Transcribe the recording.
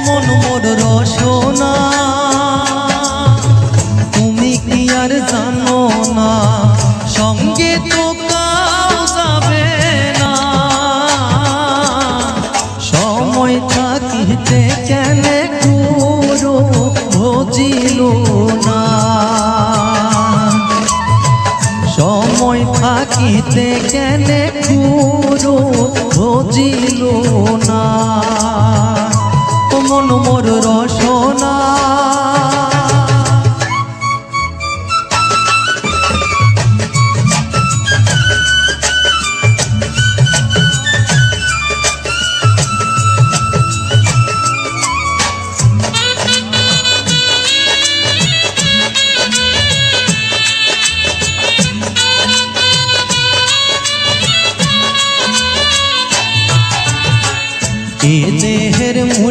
মন মোর রসনা তুমি কি আর জানো না সঙ্গে তো কাউ যাবে না সময় থাকিতে কেনে গুরু ভজিল না সময় থাকিতে কেনে গুরু ভজিল না মন মোর রসনা এ দেহের মূল্য